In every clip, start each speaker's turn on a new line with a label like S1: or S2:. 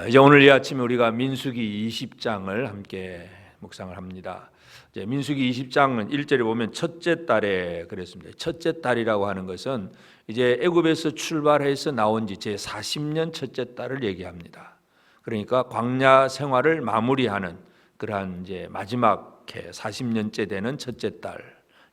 S1: 이제 오늘 이 아침에 우리가 민수기 20장을 함께 묵상을 합니다. 이제 민수기 20장은 1절에 보면 첫째 달에 그랬습니다. 첫째 달이라고 하는 것은 이제 애굽에서 출발해서 나온 지 제 40년 첫째 달을 얘기합니다. 그러니까 광야 생활을 마무리하는 그러한 이제 마지막 해 40년째 되는 첫째 달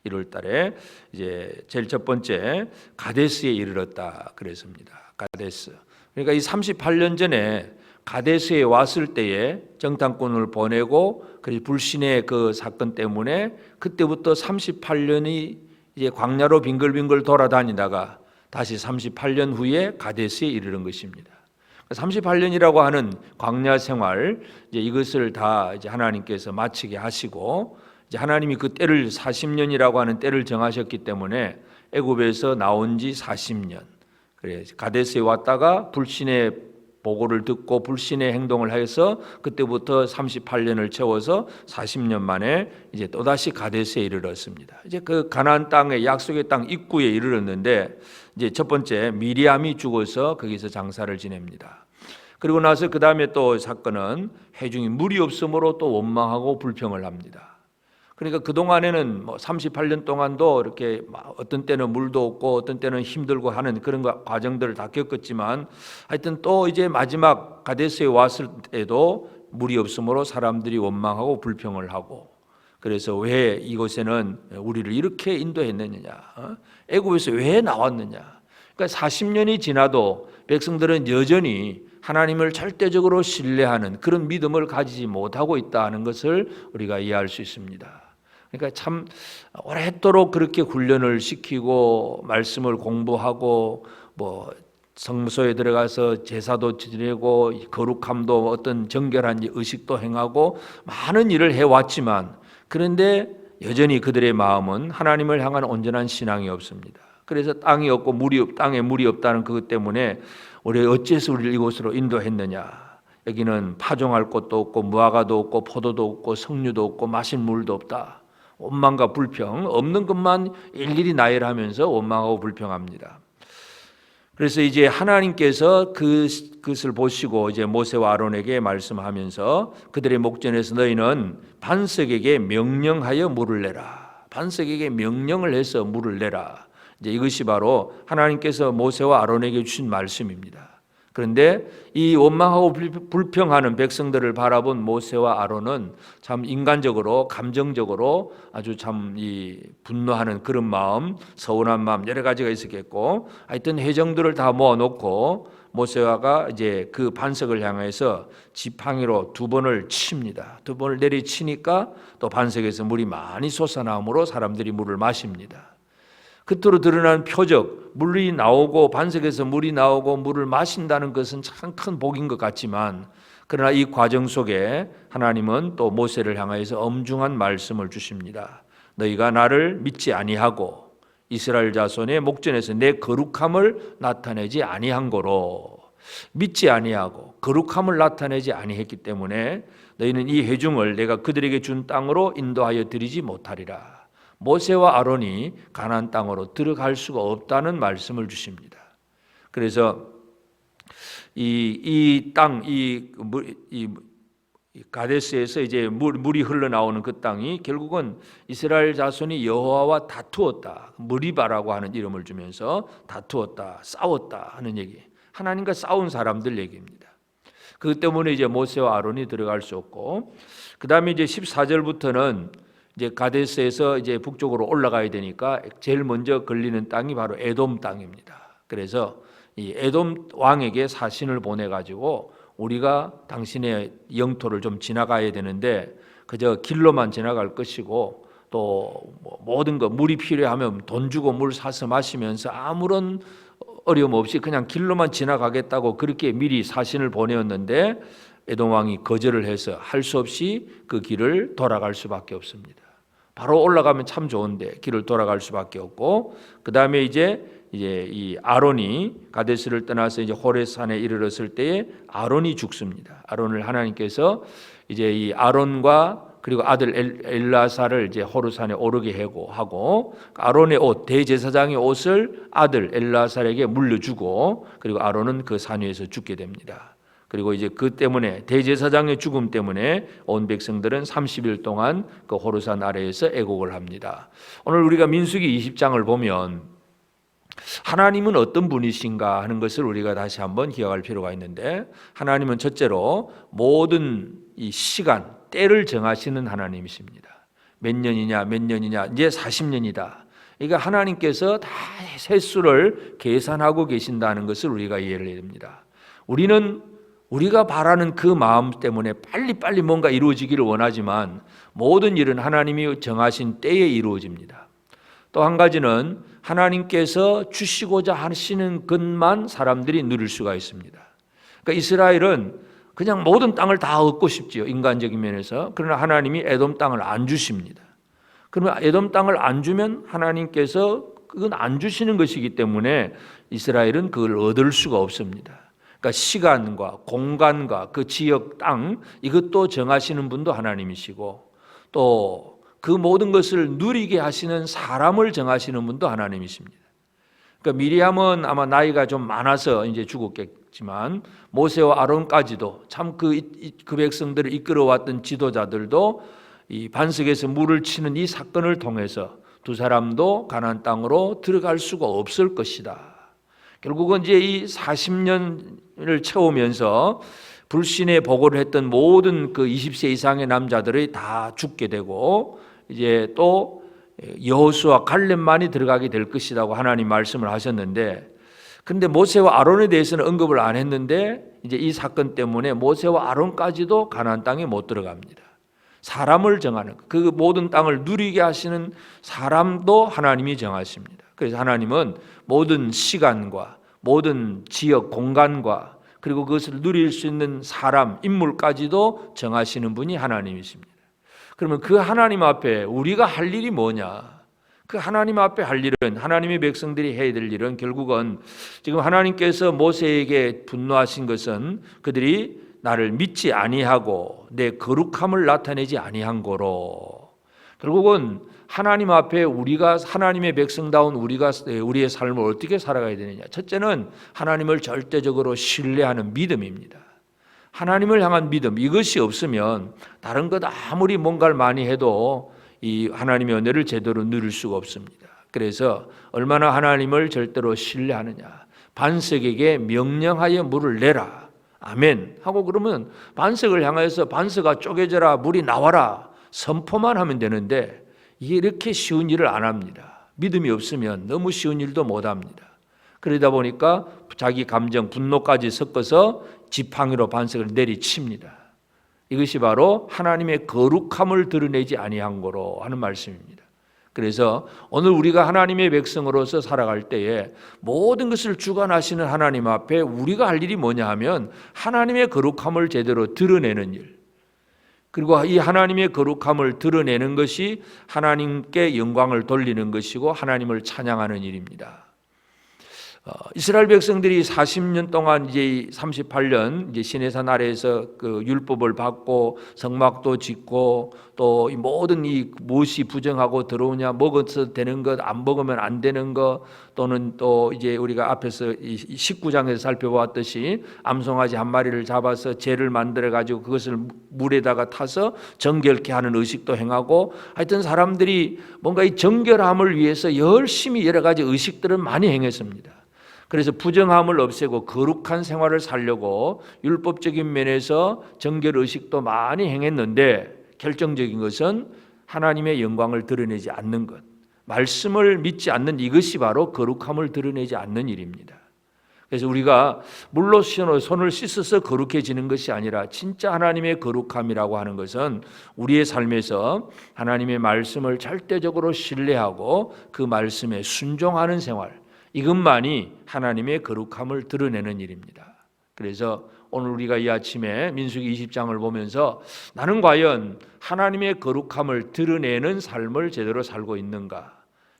S1: 1월 달에 이제 제일 첫 번째 가데스에 이르렀다 그랬습니다. 가데스. 그러니까 이 38년 전에 가데스에 왔을 때에 정탐꾼을 보내고 그리고 불신의 그 사건 때문에 그때부터 38년이 이제 광야로 빙글빙글 돌아다니다가 다시 38년 후에 가데스에 이르는 것입니다. 38년이라고 하는 광야 생활 이제 이것을 다 이제 하나님께서 마치게 하시고 이제 하나님이 그 때를 40년이라고 하는 때를 정하셨기 때문에 애굽에서 나온 지 40년. 그래 가데스에 왔다가 불신의 보고를 듣고 불신의 행동을 해서 그때부터 38년을 채워서 40년 만에 이제 또다시 가데스에 이르렀습니다. 이제 그 가나안 땅의 약속의 땅 입구에 이르렀는데 이제 첫 번째 미리암이 죽어서 거기서 장사를 지냅니다. 그리고 나서 그 다음에 또 사건은 회중이 물이 없으므로 또 원망하고 불평을 합니다. 그러니까 그동안에는 뭐 38년 동안도 이렇게 어떤 때는 물도 없고 어떤 때는 힘들고 하는 그런 과정들을 다 겪었지만 하여튼 또 이제 마지막 가데스에 왔을 때도 물이 없으므로 사람들이 원망하고 불평을 하고 그래서 왜 이곳에는 우리를 이렇게 인도했느냐, 애굽에서 왜 나왔느냐. 그러니까 40년이 지나도 백성들은 여전히 하나님을 절대적으로 신뢰하는 그런 믿음을 가지지 못하고 있다는 것을 우리가 이해할 수 있습니다. 그러니까 참 오랫도록 그렇게 훈련을 시키고 말씀을 공부하고 뭐 성소에 들어가서 제사도 지내고 거룩함도 어떤 정결한 의식도 행하고 많은 일을 해왔지만 그런데 여전히 그들의 마음은 하나님을 향한 온전한 신앙이 없습니다. 그래서 땅이 없고 땅에 물이 없다는 그것 때문에 우리 어째서 우리를 이곳으로 인도했느냐. 여기는 파종할 곳도 없고 무화과도 없고 포도도 없고 석류도 없고 마실 물도 없다. 원망과 불평, 없는 것만 일일이 나열하면서 원망하고 불평합니다. 그래서 이제 하나님께서 그것을 보시고 이제 모세와 아론에게 말씀하면서 그들의 목전에서 너희는 반석에게 명령하여 물을 내라. 반석에게 명령을 해서 물을 내라. 이제 이것이 바로 하나님께서 모세와 아론에게 주신 말씀입니다. 그런데 이 원망하고 불평하는 백성들을 바라본 모세와 아론은 참 인간적으로 감정적으로 아주 참 이 분노하는 그런 마음, 서운한 마음 여러 가지가 있었겠고 하여튼 회정들을 다 모아놓고 모세가 이제 그 반석을 향해서 지팡이로 2번을 칩니다. 2번을 내리치니까 또 반석에서 물이 많이 솟아나므로 사람들이 물을 마십니다. 겉으로 드러난 표적, 물이 나오고 반석에서 물이 나오고 물을 마신다는 것은 참 큰 복인 것 같지만 그러나 이 과정 속에 하나님은 또 모세를 향하여서 엄중한 말씀을 주십니다. 너희가 나를 믿지 아니하고 이스라엘 자손의 목전에서 내 거룩함을 나타내지 아니한 거로 믿지 아니하고 거룩함을 나타내지 아니했기 때문에 너희는 이 회중을 내가 그들에게 준 땅으로 인도하여 드리지 못하리라. 모세와 아론이 가나안 땅으로 들어갈 수가 없다는 말씀을 주십니다. 그래서 이 땅, 이 가데스에서 이제 물이 흘러나오는 그 땅이 결국은 이스라엘 자손이 여호와와 다투었다. 무리바라고 하는 이름을 주면서 다투었다, 싸웠다 하는 얘기. 하나님과 싸운 사람들 얘기입니다. 그것 때문에 이제 모세와 아론이 들어갈 수 없고, 그 다음에 이제 14절부터는 이제 가데스에서 이제 북쪽으로 올라가야 되니까 제일 먼저 걸리는 땅이 바로 에돔 땅입니다. 그래서 이 에돔 왕에게 사신을 보내가지고 우리가 당신의 영토를 좀 지나가야 되는데 그저 길로만 지나갈 것이고 또 모든 거 물이 필요하면 돈 주고 물 사서 마시면서 아무런 어려움 없이 그냥 길로만 지나가겠다고 그렇게 미리 사신을 보내었는데 에돔 왕이 거절을 해서 할 수 없이 그 길을 돌아갈 수밖에 없습니다. 바로 올라가면 참 좋은데 길을 돌아갈 수밖에 없고 그 다음에 이제 이 아론이 가데스를 떠나서 이제 호레산에 이르렀을 때에 아론이 죽습니다. 아론을 하나님께서 이제 이 아론과 그리고 아들 엘라사를 이제 호르산에 오르게 하고 아론의 옷 대제사장의 옷을 아들 엘라사에게 물려주고 그리고 아론은 그 산 위에서 죽게 됩니다. 그리고 이제 그 때문에 대제사장의 죽음 때문에 온 백성들은 30일 동안 그 호르산 아래에서 애곡을 합니다. 오늘 우리가 민수기 20장을 보면 하나님은 어떤 분이신가 하는 것을 우리가 다시 한번 기억할 필요가 있는데, 하나님은 첫째로 모든 이 시간, 때를 정하시는 하나님이십니다. 몇 년이냐 이제 40년이다. 그러니까 하나님께서 다 세수를 계산하고 계신다는 것을 우리가 이해를 해야 됩니다. 우리는 우리가 바라는 그 마음 때문에 빨리빨리 뭔가 이루어지기를 원하지만 모든 일은 하나님이 정하신 때에 이루어집니다. 또 한 가지는 하나님께서 주시고자 하시는 것만 사람들이 누릴 수가 있습니다. 그러니까 이스라엘은 그냥 모든 땅을 다 얻고 싶지요, 인간적인 면에서. 그러나 하나님이 에돔 땅을 안 주십니다. 그러면 에돔 땅을 안 주면 하나님께서 그건 안 주시는 것이기 때문에 이스라엘은 그걸 얻을 수가 없습니다. 그러니까 시간과 공간과 그 지역 땅, 이것도 정하시는 분도 하나님이시고, 또 그 모든 것을 누리게 하시는 사람을 정하시는 분도 하나님이십니다. 그러니까 미리암은 아마 나이가 좀 많아서 이제 죽었겠지만 모세와 아론까지도 참 그 백성들을 이끌어왔던 지도자들도 이 반석에서 물을 치는 이 사건을 통해서 두 사람도 가나안 땅으로 들어갈 수가 없을 것이다. 결국은 이제 이 40년을 채우면서 불신의 보고를 했던 모든 그 20세 이상의 남자들이 다 죽게 되고, 이제 또 여호수아 갈렙만이 들어가게 될 것이라고 하나님 말씀을 하셨는데, 그런데 모세와 아론에 대해서는 언급을 안 했는데 이제 이 사건 때문에 모세와 아론까지도 가나안 땅에 못 들어갑니다. 사람을 정하는, 그 모든 땅을 누리게 하시는 사람도 하나님이 정하십니다. 그래서 하나님은 모든 시간과 모든 지역 공간과 그리고 그것을 누릴 수 있는 사람, 인물까지도 정하시는 분이 하나님이십니다. 그러면 그 하나님 앞에 우리가 할 일이 뭐냐? 그 하나님 앞에 할 일은, 하나님의 백성들이 해야 될 일은 결국은 지금 하나님께서 모세에게 분노하신 것은 그들이 나를 믿지 아니하고 내 거룩함을 나타내지 아니한 거로, 결국은 하나님 앞에 우리가 하나님의 백성다운 우리의 삶을 어떻게 살아가야 되느냐? 첫째는 하나님을 절대적으로 신뢰하는 믿음입니다. 하나님을 향한 믿음, 이것이 없으면 다른 것 아무리 뭔가를 많이 해도 이 하나님의 은혜를 제대로 누릴 수가 없습니다. 그래서 얼마나 하나님을 절대로 신뢰하느냐? 반석에게 명령하여 물을 내라, 아멘 하고 그러면 반석을 향해서 반석아 쪼개져라, 물이 나와라 선포만 하면 되는데, 이게 이렇게 쉬운 일을 안 합니다. 믿음이 없으면 너무 쉬운 일도 못 합니다. 그러다 보니까 자기 감정, 분노까지 섞어서 지팡이로 반석을 내리칩니다. 이것이 바로 하나님의 거룩함을 드러내지 아니한 거로 하는 말씀입니다. 그래서 오늘 우리가 하나님의 백성으로서 살아갈 때에 모든 것을 주관하시는 하나님 앞에 우리가 할 일이 뭐냐 하면 하나님의 거룩함을 제대로 드러내는 일, 그리고 이 하나님의 거룩함을 드러내는 것이 하나님께 영광을 돌리는 것이고 하나님을 찬양하는 일입니다. 이스라엘 백성들이 40년 동안 이제 38년 이제 시내산 아래에서 그 율법을 받고 성막도 짓고 또 이 모든 이 무엇이 부정하고 들어오냐, 먹어서 되는 것, 안 먹으면 안 되는 것, 또는 또 이제 우리가 앞에서 이 19장에서 살펴보았듯이 암송아지 한 마리를 잡아서 재를 만들어 가지고 그것을 물에다가 타서 정결케 하는 의식도 행하고, 하여튼 사람들이 뭔가 이 정결함을 위해서 열심히 여러 가지 의식들을 많이 행했습니다. 그래서 부정함을 없애고 거룩한 생활을 살려고 율법적인 면에서 정결의식도 많이 행했는데, 결정적인 것은 하나님의 영광을 드러내지 않는 것, 말씀을 믿지 않는 이것이 바로 거룩함을 드러내지 않는 일입니다. 그래서 우리가 물로 손을 씻어서 거룩해지는 것이 아니라 진짜 하나님의 거룩함이라고 하는 것은 우리의 삶에서 하나님의 말씀을 절대적으로 신뢰하고 그 말씀에 순종하는 생활, 이것만이 하나님의 거룩함을 드러내는 일입니다. 그래서 오늘 우리가 이 아침에 민수기 20장을 보면서 나는 과연 하나님의 거룩함을 드러내는 삶을 제대로 살고 있는가,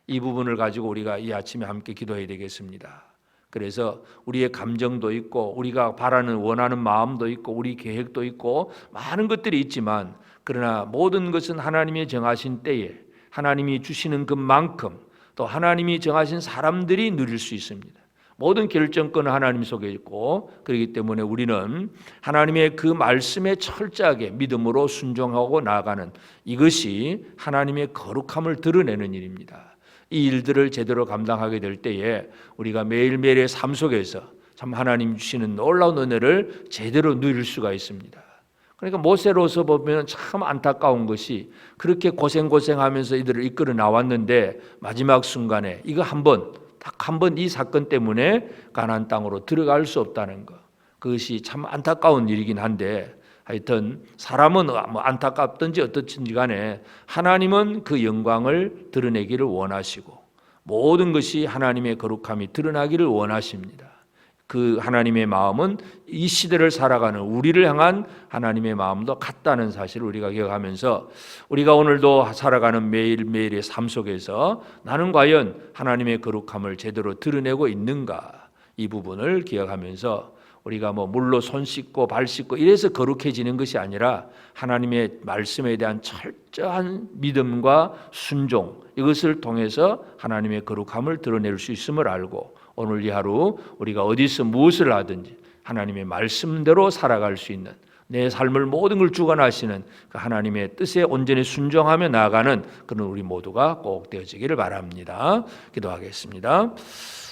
S1: 이 부분을 가지고 우리가 이 아침에 함께 기도해야 되겠습니다. 그래서 우리의 감정도 있고 우리가 바라는 원하는 마음도 있고 우리 계획도 있고 많은 것들이 있지만, 그러나 모든 것은 하나님이 정하신 때에 하나님이 주시는 것만큼 또 하나님이 정하신 사람들이 누릴 수 있습니다. 모든 결정권은 하나님 속에 있고, 그렇기 때문에 우리는 하나님의 그 말씀에 철저하게 믿음으로 순종하고 나아가는, 이것이 하나님의 거룩함을 드러내는 일입니다. 이 일들을 제대로 감당하게 될 때에 우리가 매일매일의 삶 속에서 참 하나님 주시는 놀라운 은혜를 제대로 누릴 수가 있습니다. 그러니까 모세로서 보면 참 안타까운 것이, 그렇게 고생하면서 이들을 이끌어 나왔는데 마지막 순간에 이거 딱 한 번 이 사건 때문에 가나안 땅으로 들어갈 수 없다는 것, 그것이 참 안타까운 일이긴 한데, 하여튼 사람은 뭐 안타깝든지 어떻든지 간에 하나님은 그 영광을 드러내기를 원하시고, 모든 것이 하나님의 거룩함이 드러나기를 원하십니다. 그 하나님의 마음은 이 시대를 살아가는 우리를 향한 하나님의 마음도 같다는 사실을 우리가 기억하면서, 우리가 오늘도 살아가는 매일매일의 삶 속에서 나는 과연 하나님의 거룩함을 제대로 드러내고 있는가, 이 부분을 기억하면서 우리가 뭐 물로 손 씻고 발 씻고 이래서 거룩해지는 것이 아니라 하나님의 말씀에 대한 철저한 믿음과 순종, 이것을 통해서 하나님의 거룩함을 드러낼 수 있음을 알고, 오늘 이 하루 우리가 어디서 무엇을 하든지 하나님의 말씀대로 살아갈 수 있는, 내 삶을 모든 걸 주관하시는 그 하나님의 뜻에 온전히 순종하며 나아가는 그런 우리 모두가 꼭 되어지기를 바랍니다. 기도하겠습니다.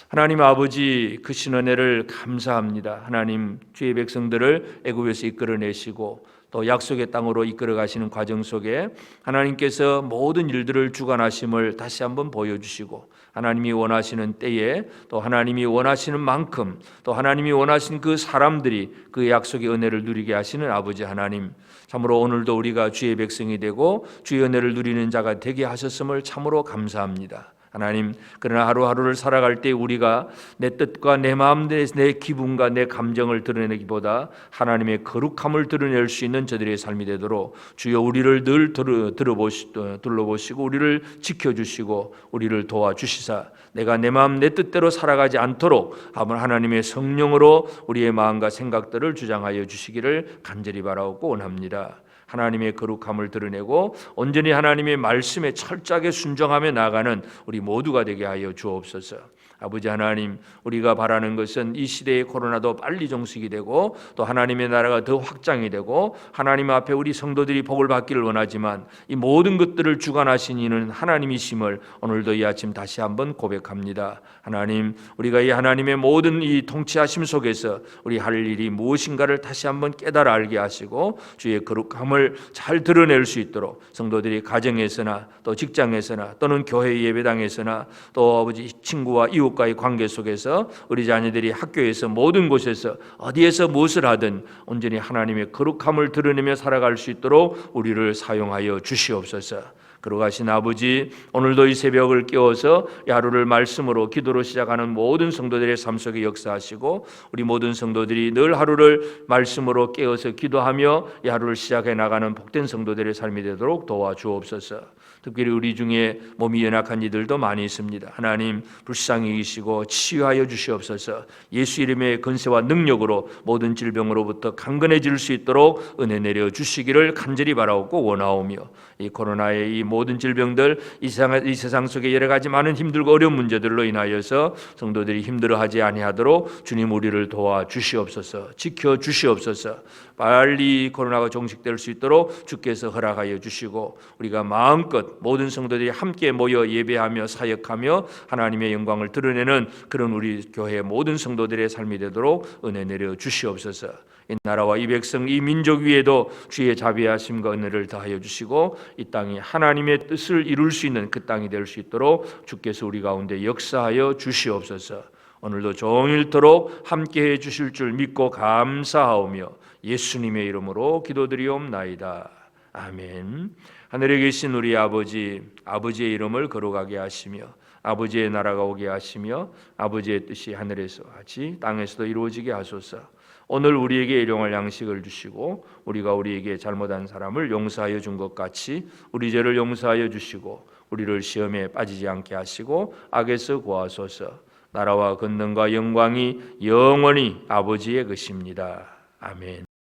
S1: 하나님 아버지, 그 신은혜를 감사합니다. 하나님, 주의 백성들을 애굽에서 이끌어내시고 또 약속의 땅으로 이끌어 가시는 과정 속에 하나님께서 모든 일들을 주관하심을 다시 한번 보여주시고, 하나님이 원하시는 때에 또 하나님이 원하시는 만큼 또 하나님이 원하신 그 사람들이 그 약속의 은혜를 누리게 하시는 아버지 하나님, 참으로 오늘도 우리가 주의 백성이 되고 주의 은혜를 누리는 자가 되게 하셨음을 참으로 감사합니다. 하나님, 그러나 하루하루를 살아갈 때 우리가 내 뜻과 내 마음, 내 기분과 내 감정을 드러내기보다 하나님의 거룩함을 드러낼 수 있는 저들의 삶이 되도록 주여 우리를 늘 둘러보시고 우리를 지켜주시고 우리를 도와주시사 내가 내 마음 내 뜻대로 살아가지 않도록 하나님의 성령으로 우리의 마음과 생각들을 주장하여 주시기를 간절히 바라고 원합니다. 하나님의 거룩함을 드러내고 온전히 하나님의 말씀에 철저하게 순종하며 나아가는 우리 모두가 되게 하여 주옵소서. 아버지 하나님, 우리가 바라는 것은 이 시대의 코로나도 빨리 종식이 되고 또 하나님의 나라가 더 확장이 되고 하나님 앞에 우리 성도들이 복을 받기를 원하지만, 이 모든 것들을 주관하신 이는 하나님이심을 오늘도 이 아침 다시 한번 고백합니다. 하나님, 우리가 이 하나님의 모든 이 통치하심 속에서 우리 할 일이 무엇인가를 다시 한번 깨달아 알게 하시고 주의 거룩함을 잘 드러낼 수 있도록 성도들이 가정에서나 또 직장에서나 또는 교회 예배당에서나 또 아버지 친구와 이웃과의 관계 속에서 우리 자녀들이 학교에서 모든 곳에서 어디에서 무엇을 하든 온전히 하나님의 거룩함을 드러내며 살아갈 수 있도록 우리를 사용하여 주시옵소서. 그러가신 아버지, 오늘도 이 새벽을 깨워서 하루를 말씀으로 기도로 시작하는 모든 성도들의 삶 속에 역사하시고 우리 모든 성도들이 늘 하루를 말씀으로 깨어서 기도하며 이 하루를 시작해 나가는 복된 성도들의 삶이 되도록 도와주옵소서. 특별히 우리 중에 몸이 연약한 이들도 많이 있습니다. 하나님, 불쌍히 여기시고 치유하여 주시옵소서. 예수 이름의 권세와 능력으로 모든 질병으로부터 강건해질 수 있도록 은혜 내려 주시기를 간절히 바라옵고 원하오며, 이 코로나의 이 모든 질병들, 이 세상 속에 여러 가지 많은 힘들고 어려운 문제들로 인하여서 성도들이 힘들어하지 아니하도록 주님 우리를 도와 주시옵소서. 지켜 주시옵소서. 빨리 코로나가 종식될 수 있도록 주께서 허락하여 주시고 우리가 마음껏 모든 성도들이 함께 모여 예배하며 사역하며 하나님의 영광을 드러내는 그런 우리 교회 모든 성도들의 삶이 되도록 은혜 내려 주시옵소서. 이 나라와 이 백성 이 민족 위에도 주의 자비하심과 은혜를 더하여 주시고 이 땅이 하나님의 뜻을 이룰 수 있는 그 땅이 될 수 있도록 주께서 우리 가운데 역사하여 주시옵소서. 오늘도 종일토록 함께해 주실 줄 믿고 감사하오며 예수님의 이름으로 기도드리옵나이다. 아멘. 하늘에 계신 우리 아버지, 아버지의 이름을 거룩하게 하시며 아버지의 나라가 오게 하시며 아버지의 뜻이 하늘에서 같이 땅에서도 이루어지게 하소서. 오늘 우리에게 일용할 양식을 주시고 우리가 우리에게 잘못한 사람을 용서하여 준 것 같이 우리 죄를 용서하여 주시고 우리를 시험에 빠지지 않게 하시고 악에서 구하소서. 나라와 권능과 영광이 영원히 아버지의 것입니다. 아멘.